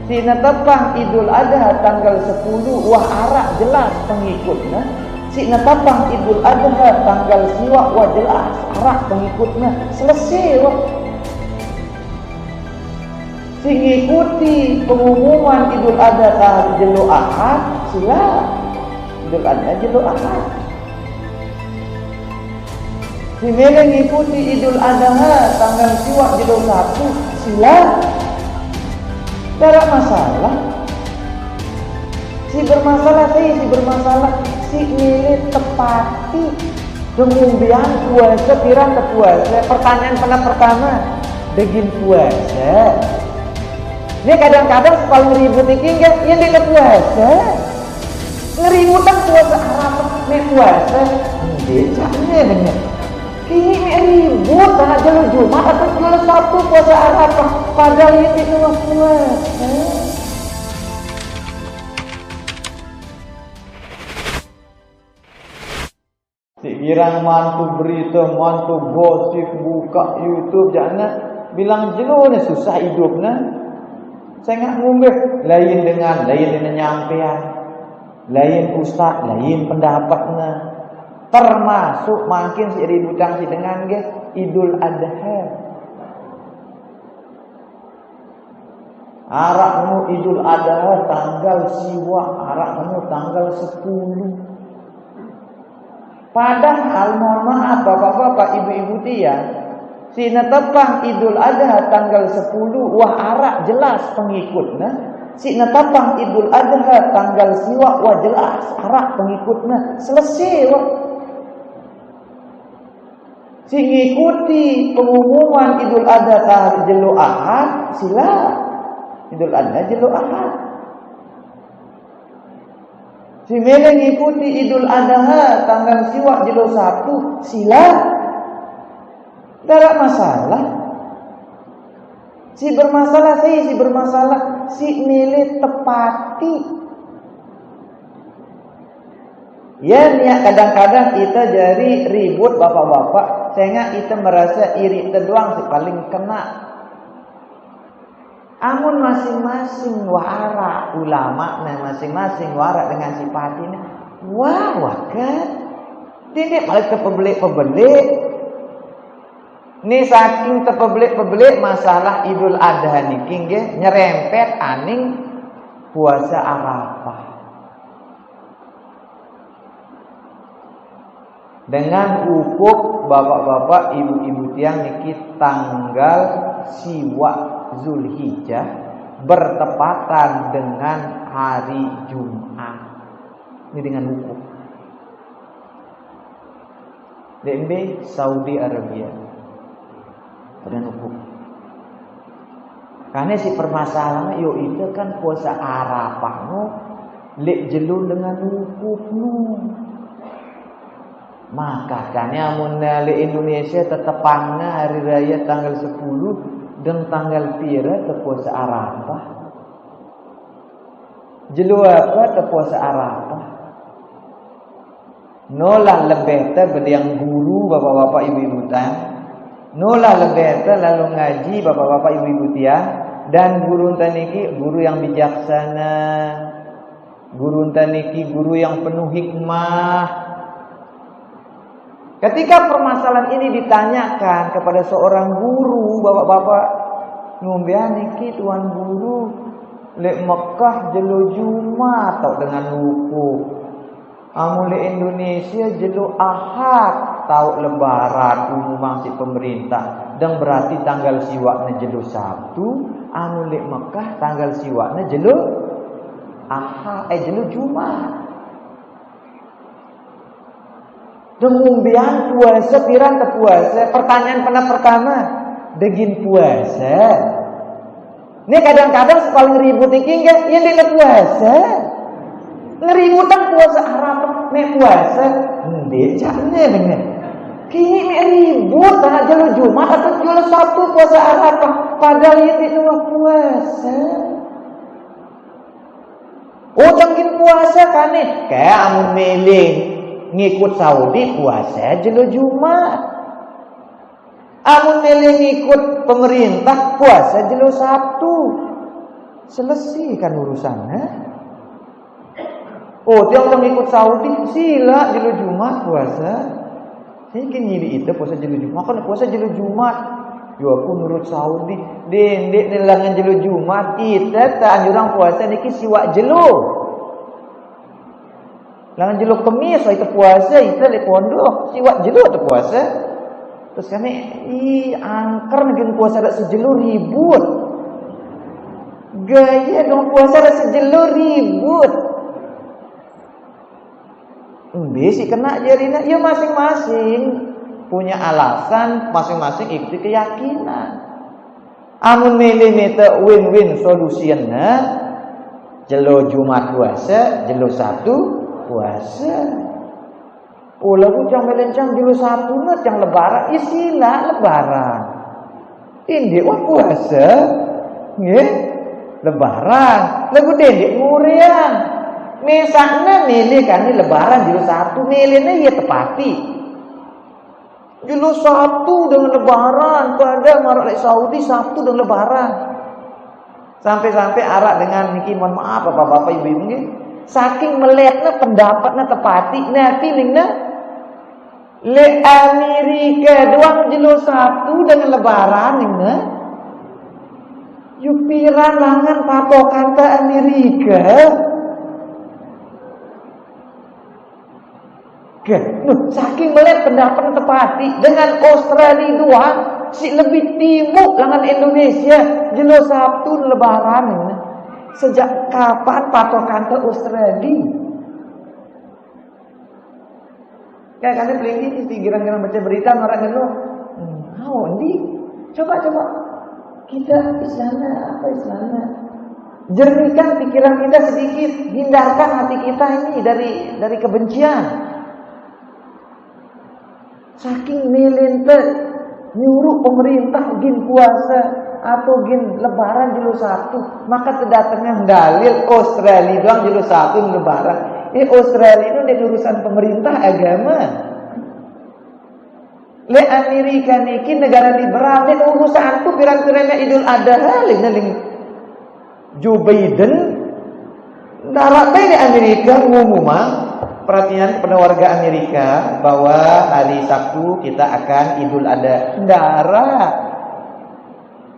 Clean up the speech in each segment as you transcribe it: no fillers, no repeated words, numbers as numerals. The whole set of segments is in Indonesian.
Si netepang Idul Adha tanggal 10 wah arak jelas pengikutnya. Si netepang Idul Adha tanggal siwak wah jelas arak pengikutnya. Selesai wah. Si ngikuti pengumuman Idul Adha tanggal jelo Ahad sila Idul Adha jelo Ahad. Si mele ngikuti Idul Adha tanggal siwak jelo 1 sila. Tidak masalah. Si bermasalah si milih tepati kemudian puasa pirang ke puasa. Pertanyaan pertama begin puasa. Ini kadang-kadang paling ribut iki enggak yang dia puasa. Ngeributan puasa Arafah nek puasa. Becaknya bener. Kini ribut karena jalur Jumat atau jalur Sabtu puasa Arafah. Padahal ini cuma puasa. Sekiranya mantu berita, mantu gosip, buka YouTube, jangan bilang jeluh susah hidupnya. Saya nggak ngumbeh. Lain dengan nyampean, lain ustaz, lain pendapatnya. Termasuk makin si ributan si dengan Idul Adha. Arakmu Idul Adha tanggal siwak, arakmu tanggal 10. Padahal mohon maaf bapak-bapak, ibu-ibu tiang, si netepang Idul Adha tanggal 10 wah arak jelas pengikutnya. Si netepang Idul Adha tanggal siwak wah jelas arak pengikutnya. Selesai wah. Si ngikuti pengumuman Idul Adha tanggal jelo Ahad sila Idul Adha jelo Ahad. Si mele ngikuti Idul Adha tanggal siwak jelo 1 sila. Tidak masalah. Si bermasalah si mele tepati. Ya niat kadang-kadang kita jadi ribut bapak-bapak, sehingga kita merasa iri terdoang si paling kena. Amun masing-masing wara ulama, nah masing-masing wara dengan sifatnya. Wah kan? Tidak malah terpebelik-pebelik. Ini saking terpebelik-pebelik masalah Idul Adha niki nggih nyerempet aning puasa Arafah. Dengan hukum bapak-bapak, ibu-ibu tiang niki tanggal siwak Zulhijjah bertepatan dengan hari Jumat. Ini dengan hukum. DMB Saudi Arabia. Dengan hukum. Karena si permasalahan yo itu kan puasa Arafah no lek jelu dengan hukum no. Maka karena amun di Indonesia tetepangna hari raya tanggal 10 dan tanggal pira puasa Arafah. Jelu apa puasa Arafah? Nolah lebih yang guru bapak-bapak ibu-ibu tan. Nolah lebih lalu ngaji bapak-bapak ibu-ibu tiang dan guru taniki guru yang bijaksana. Guru taniki guru yang penuh hikmah. Ketika permasalahan ini ditanyakan kepada seorang guru, bapak-bapak, ngombean niki tuan guru, lek Mekah jelo Jumat atau dengan hukum. Amun lek Indonesia jelo Ahad, tahu lebaran umum si pemerintah. Dan berarti tanggal siwaknya jelo Sabtu, amun lek Mekah tanggal siwaknya jelo Ahad, jelo Jumat. Kemudian puasa pirang ke puasa. Pertanyaan pertama begin puasa. Ini kadang-kadang paling ribut iki enggak yang dia puasa. Ngeributan puasa Arafah nek puasa. Becaknya bener. Kini ribut karena jalur Jumat atau jalur Sabtu puasa Arafah. Padahal ini cuma puasa. Oh tangkin puasa kan nih. Kayak amun meling ngikut Saudi puasa jelo Jumat. Amun milih ngikut pemerintah puasa jelo Sabtu. selesaikan urusannya. Oh, tiang orang ikut Saudi sila jelo Jumat puasa. Saya nyiri itu puasa jelo Jumat, kan puasa jelo Jumat. Yo aku nurut Saudi, dendek nelangan jelo Jumat, kita tak anjuran puasa niki siwak jelo. Langan jelo Kemis itu puasa, itu le pondok, siwak jelo tu puasa. Terus kami angker negen puasa dak sejelo ribut. Gaya dong puasa dak sejelo ribut. Besi kena jarina, ya masing-masing punya alasan, masing-masing ikuti keyakinan. Amun milimeter win-win solusinya, jelo Jumat puasa, jelo Sabtu puasa. Oh lagu jang melencang jelo Sabtu net yang lebaran, isilah lebaran. Ini wah puasa, nggih, lebaran. Lagu dendek ngurian. Misalnya milih kan ini lebaran jelo Sabtu, milihnya ya tepati. Jelo Sabtu dengan lebaran, pada marak lek Saudi Sabtu dengan lebaran. Sampai-sampai arak dengan niki mohon maaf bapak-bapak ibu-ibu nggih. Saking melekna pendapatnya tepati, nah feelingnya le Amerika doang jelo Sabtu dengan lebaran ini. Yupiran langan patokan ke Amerika. Saking melek pendapat tepati dengan Australia doang si lebih timur langan Indonesia jelo Sabtu lebaran. Sejak kapan patokan ke Australia? Kayak kalian pelinggi di girang-girang baca berita orang itu, ini coba kita Islamnya apa Islamnya? Jernihkan pikiran kita sedikit, hindarkan hati kita ini dari kebencian. Saking melintir nyuruh pemerintah gin puasa atau gin lebaran jelo Sabtu, maka terdatangnya dalil Australia doang jelo Sabtu lebaran. Australia itu dari urusan pemerintah agama. Le Amerika niki negara liberal, le urusan tu pirang-pirangnya Idul Adha ling Joe Biden darat di Amerika ngumumang perhatian kepada warga Amerika bahwa hari Sabtu kita akan Idul Adha. Darat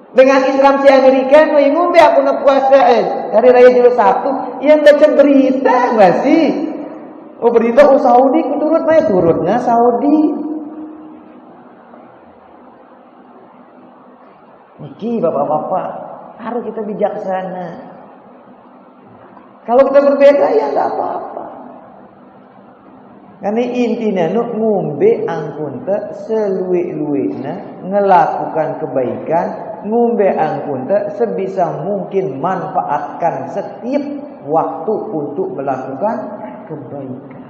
dengan Islam si Amerika ngombe aku nak puasa hari raya Idul Sabtu yang baca berita masih berita Saudi kuturut naik turutnya Saudi niki bapak-bapak harus kita bijaksana. Kalau kita berbeda ya enggak apa-apa. Karena intinya nuk ngombe angkun te seluik-luikna ngelakukan kebaikan, ngombe angkun te sebisa mungkin manfaatkan setiap waktu untuk melakukan kebaikan.